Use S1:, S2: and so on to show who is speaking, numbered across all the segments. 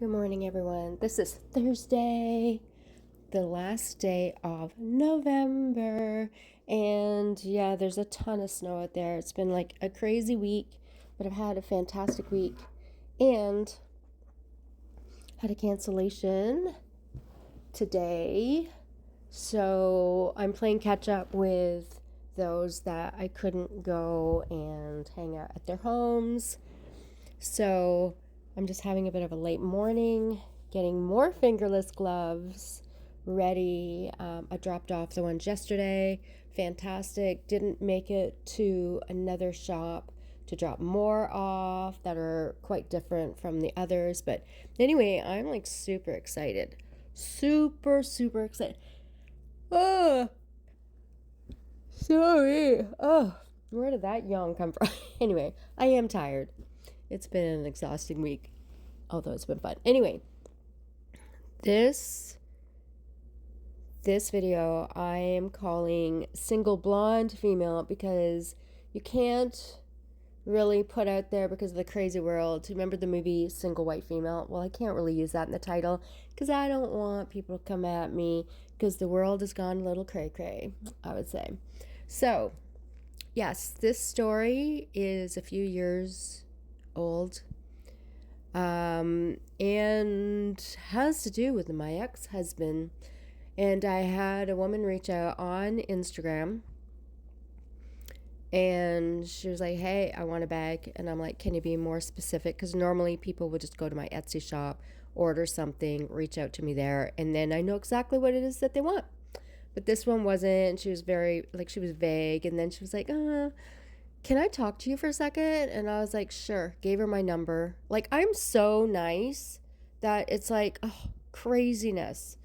S1: Good morning, everyone. This is Thursday, the last day of November. And yeah, there's a ton of snow out there. It's been like a crazy week, but I've had a fantastic week and had a cancellation today. So I'm playing catch up with those that I couldn't go and hang out at their homes. So I'm just having a bit of a late morning, getting more fingerless gloves ready. I dropped off the ones yesterday. Fantastic. Didn't make it to another shop to drop more off that are quite different from the others. But anyway, I'm like super excited. Super excited. Oh, sorry. Oh, where did that yawn come from? Anyway, I am tired. It's been an exhausting week, although it's been fun. Anyway, this video I am calling Single Blonde Female because you can't really put out there because of the crazy world. Remember the movie Single White Female? Well, I can't really use that in the title because I don't want people to come at me because the world has gone a little cray-cray, I would say. So, yes, this story is a few years old and has to do with my ex-husband. And I had a woman reach out on Instagram and she was like, hey, I want a bag. And I'm like, can you be more specific? Because normally people would just go to my Etsy shop, order something, reach out to me there, and then I know exactly what it is that they want. But this one wasn't. She was she was vague. And then she was like, can I talk to you for a second? And I was like, sure. Gave her my number. Like, I'm so nice that it's like, oh, craziness.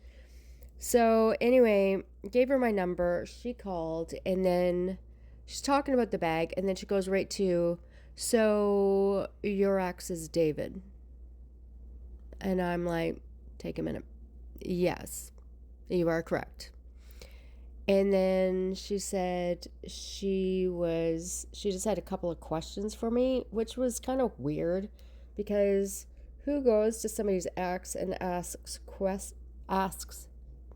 S1: So anyway, gave her my number. She called and then she's talking about the bag. And then she goes right to, so your ex is David. And I'm like, take a minute. Yes, you are correct. And then she said she just had a couple of questions for me, which was kind of weird because who goes to somebody's ex and asks,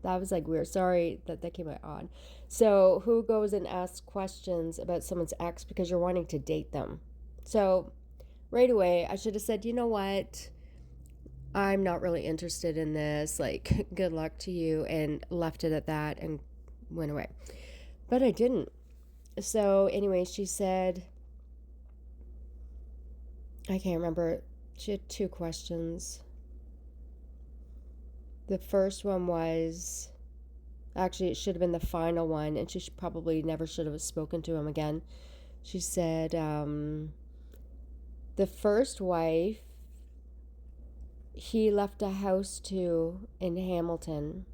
S1: that was like weird. Sorry that came out odd. So who goes and asks questions about someone's ex because you're wanting to date them? So right away, I should have said, you know what? I'm not really interested in this. Like, good luck to you, and left it at that and went away. But I didn't. So anyway, she said, I can't remember. She had two questions. The first one was, actually, it should have been the final one, and she probably never should have spoken to him again. She said, the first wife, he left a house to in Hamilton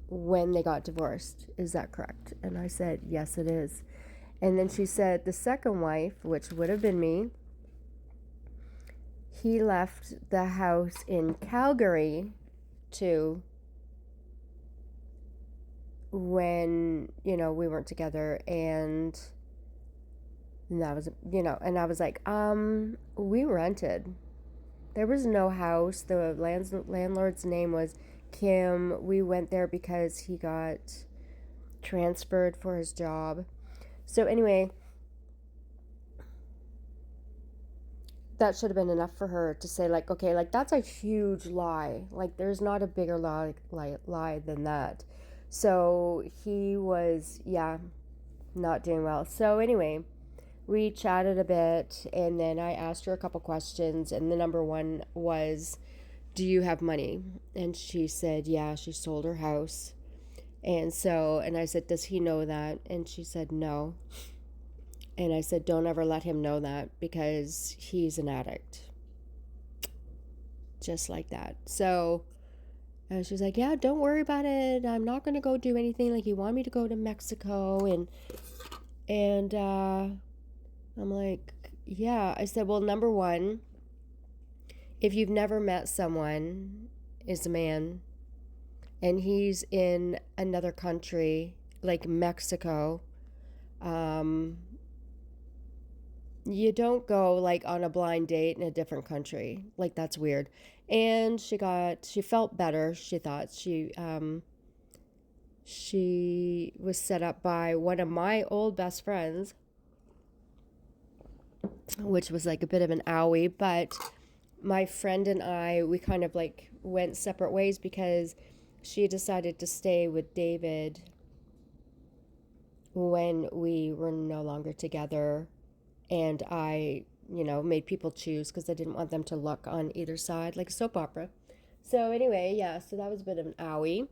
S1: when they got divorced. Is that correct? And I said, yes, it is. And then she said, the second wife, which would have been me, he left the house in Calgary to when, we weren't together. And that was, and I was like, we rented. There was no house. The landlord's name was Kim. We went there because he got transferred for his job. So anyway, that should have been enough for her to say, like, okay, like, that's a huge lie. Like, there's not a bigger lie than that. So he was, not doing well. So anyway, we chatted a bit, and then I asked her a couple questions, and the number one was, do you have money? And she said, yeah, she sold her house. And I said, does he know that? And she said, no. And I said, don't ever let him know that because he's an addict. Just like that. So, and she was like, yeah, don't worry about it. I'm not going to go do anything. Like, he wanted me to go to Mexico. And I'm like, yeah. I said, well, number one, if you've never met someone, is a man, and he's in another country, like Mexico, You don't go like on a blind date in a different country. Like that's weird. And she felt better. She thought she was set up by one of my old best friends, which was like a bit of an owie, but my friend and I, we kind of like went separate ways because she decided to stay with David when we were no longer together. And I, made people choose because I didn't want them to look on either side like a soap opera. So, anyway, yeah, so that was a bit of an owie.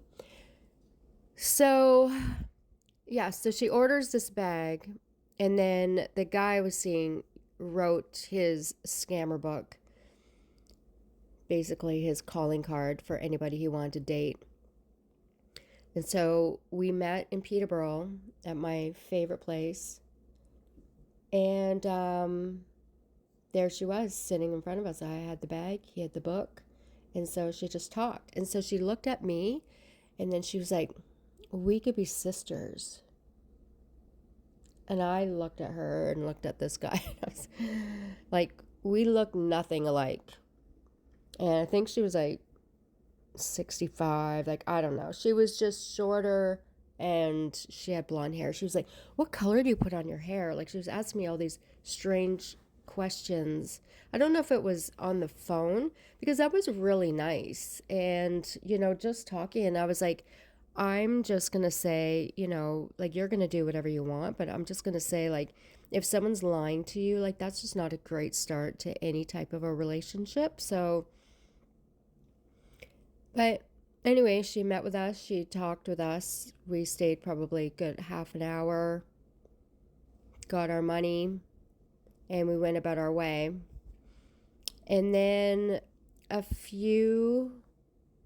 S1: So, yeah, so she orders this bag, and then the guy I was seeing wrote his scammer book, basically his calling card for anybody he wanted to date. And so we met in Peterborough at my favorite place. And there she was sitting in front of us. I had the bag, he had the book. And so she just talked. And so she looked at me and then she was like, we could be sisters. And I looked at her and looked at this guy. I was like, we look nothing alike. And I think she was like 65. Like, I don't know. She was just shorter and she had blonde hair. She was like, what color do you put on your hair? Like, she was asking me all these strange questions. I don't know if it was on the phone because that was really nice. And, just talking. And I was like, I'm just going to say, like, you're going to do whatever you want, but I'm just going to say, like, if someone's lying to you, like, that's just not a great start to any type of a relationship. So, but anyway, she met with us. She talked with us. We stayed probably a good half an hour, got our money, and we went about our way. And then a few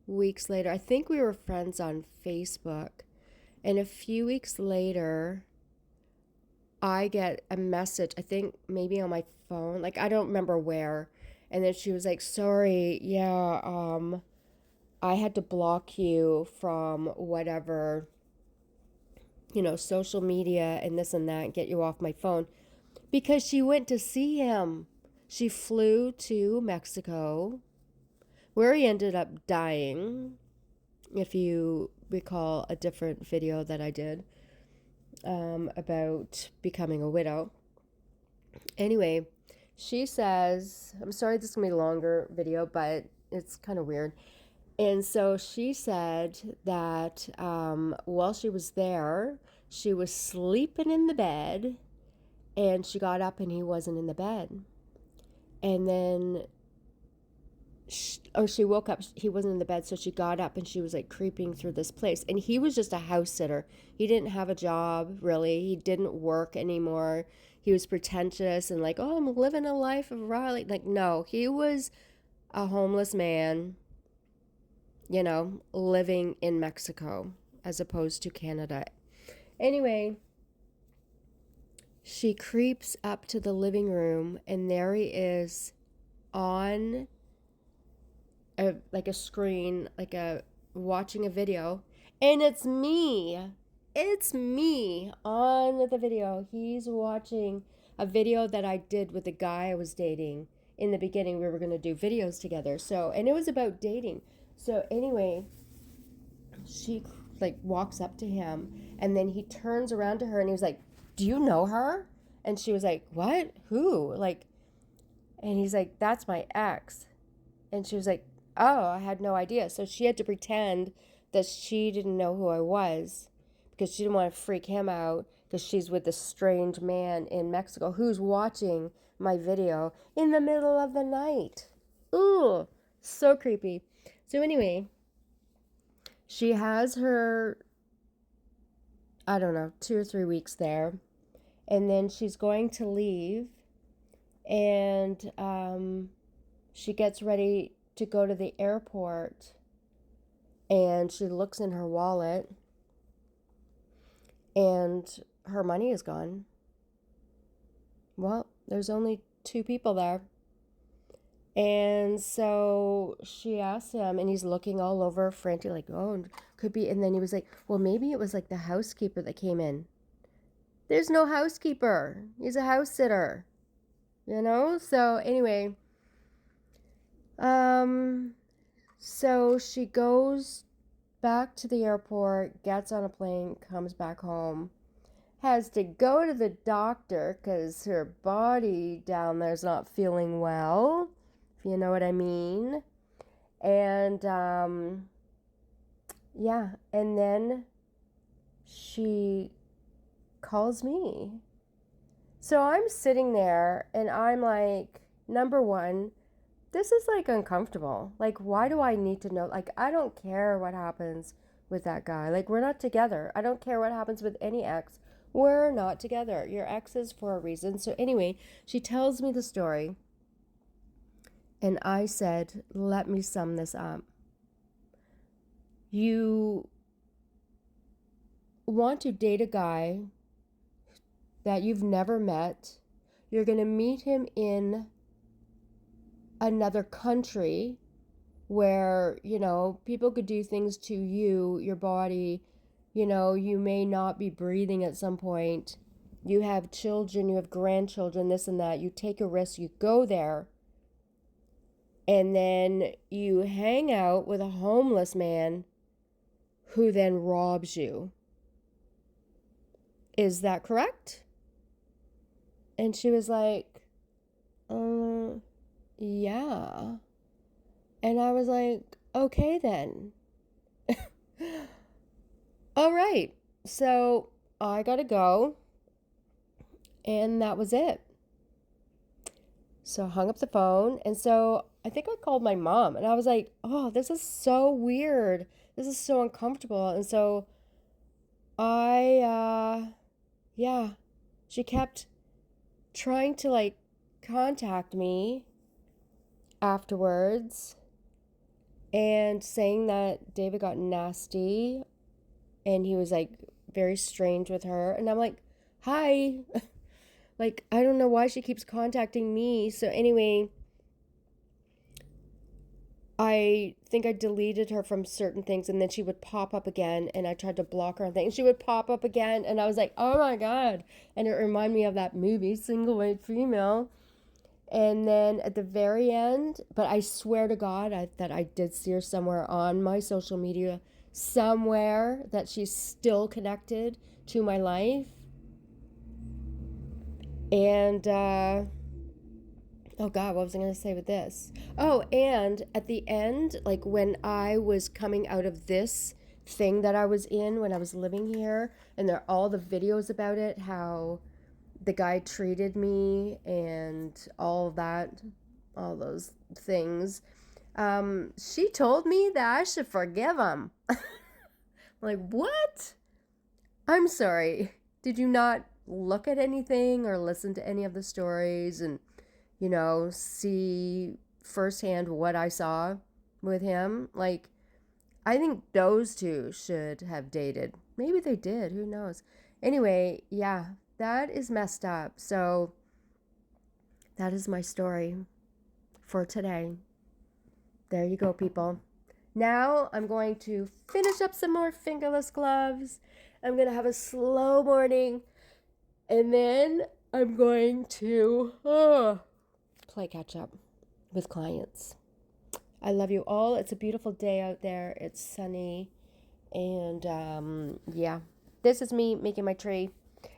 S1: weeks later, I think we were friends on Facebook. And a few weeks later, I get a message, I think maybe on my phone, like I don't remember where. And then she was like, sorry, yeah, I had to block you from whatever, social media and this and that, and get you off my phone because she went to see him. She flew to Mexico where he ended up dying. If you recall a different video that I did about becoming a widow. Anyway, she says, I'm sorry this is going to be a longer video, but it's kind of weird. And so she said that while she was there, she was sleeping in the bed and she got up and he wasn't in the bed. And then she woke up, he wasn't in the bed, so she got up and she was like creeping through this place. And he was just a house sitter. He didn't have a job, really. He didn't work anymore. He was pretentious and like, oh, I'm living a life of Riley. Like, no, he was a homeless man, living in Mexico as opposed to Canada. Anyway, she creeps up to the living room and there he is on a screen, watching a video, and it's me. It's me on the video. He's watching a video that I did with the guy I was dating. In the beginning, we were going to do videos together. So, and it was about dating. So anyway, she walks up to him and then he turns around to her and he was like, do you know her? And she was like, what? Who? And he's like, that's my ex. And she was like, oh, I had no idea. So she had to pretend that she didn't know who I was because she didn't want to freak him out because she's with this strange man in Mexico who's watching my video in the middle of the night. Ooh, so creepy. So anyway, she has her, I don't know, 2 or 3 weeks there. And then she's going to leave and she gets ready to go to the airport and she looks in her wallet and her money is gone. Well, there's only 2 people there. And so she asked him and he's looking all over frantic like, oh, could be. And then he was like, well, maybe it was like the housekeeper that came in. There's no housekeeper. He's a house sitter. you know? So anyway, um, so she goes back to the airport, gets on a plane, comes back home, has to go to the doctor because her body down there's not feeling well, if you know what I mean. And yeah, and then she calls me. So I'm sitting there and I'm like, number one, this is like uncomfortable. Like, why do I need to know? Like, I don't care what happens with that guy. Like, we're not together. I don't care what happens with any ex. We're not together. Your ex is for a reason. So, anyway, she tells me the story. And I said, let me sum this up. You want to date a guy that you've never met. You're going to meet him in another country where, you know, people could do things to you, your body, you know, you may not be breathing at some point. You have children, you have grandchildren, this and that. You take a risk, you go there, and then you hang out with a homeless man who then robs you. Is that correct? And she was like, yeah. And I was like, okay then. All right. So I gotta go. And that was it. So I hung up the phone. And so I think I called my mom and I was like, oh, this is so weird. This is so uncomfortable. And so yeah, she kept trying to like contact me afterwards and saying that David got nasty and he was like very strange with her. And I'm like, hi. Like, I don't know why she keeps contacting me. So anyway, I think I deleted her from certain things and then she would pop up again and I tried to block her on things. She would pop up again and I was like, oh my God. And it reminded me of that movie, Single White Female. And then at the very end, but I swear to God that I did see her somewhere on my social media, somewhere that she's still connected to my life. And, oh God, what was I going to say with this? Oh, and at the end, like when I was coming out of this thing that I was in when I was living here, and there are all the videos about it, how the guy treated me and all that, all those things. She told me that I should forgive him. Like, what? I'm sorry. Did you not look at anything or listen to any of the stories and, you know, see firsthand what I saw with him? Like, I think those two should have dated. Maybe they did. Who knows? Anyway, yeah, that is messed up. So that is my story for today. There you go, people. Now I'm going to finish up some more fingerless gloves. I'm going to have a slow morning. And then I'm going to play catch up with clients. I love you all. It's a beautiful day out there. It's sunny. And yeah, this is me making my tree.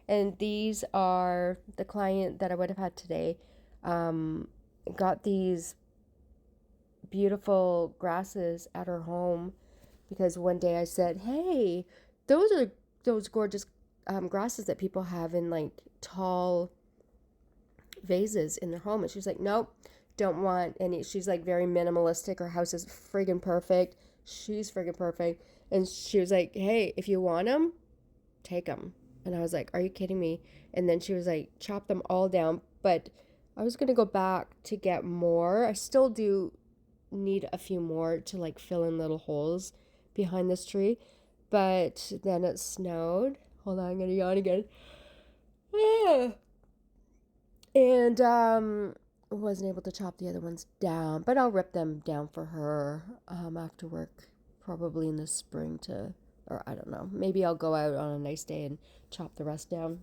S1: And these are the client that I would have had today. Got these beautiful grasses at her home because one day I said, hey, those are those gorgeous grasses that people have in like tall vases in their home. And she's like, nope, don't want any. She's like very minimalistic. Her house is friggin' perfect. She's friggin' perfect. And she was like, hey, if you want them, take them. And I was like, are you kidding me? And then she was like, chop them all down. But I was going to go back to get more. I still do need a few more to like fill in little holes behind this tree. But then it snowed. Hold on, I'm going to yawn again. And wasn't able to chop the other ones down. But I'll rip them down for her after work. Probably in the spring or I don't know. Maybe I'll go out on a nice day and chop the rest down.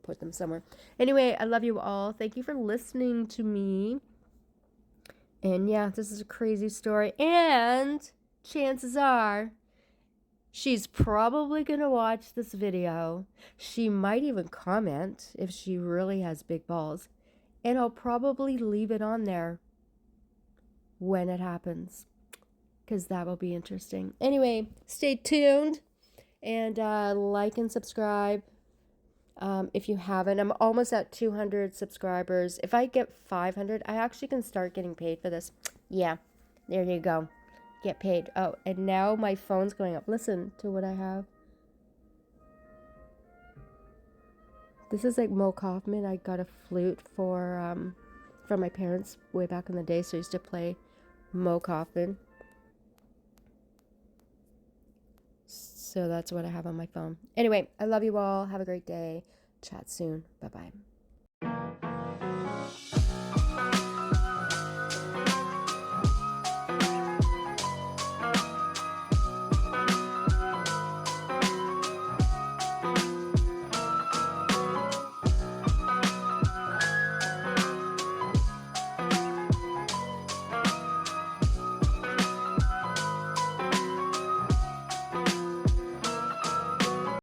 S1: put them somewhere. Anyway, I love you all. Thank you for listening to me. And yeah, this is a crazy story. And chances are she's probably going to watch this video. She might even comment if she really has big balls. And I'll probably leave it on there when it happens, because that will be interesting. Anyway, stay tuned and like and subscribe if you haven't. I'm almost at 200 subscribers. If I get 500, I actually can start getting paid for this. Yeah, there you go. Get paid. Oh, and now my phone's going up. Listen to what I have. This is like Mo Kaufman. I got a flute from my parents way back in the day, so I used to play Mo Kaufman. So that's what I have on my phone. Anyway, I love you all. Have a great day. Chat soon. Bye-bye.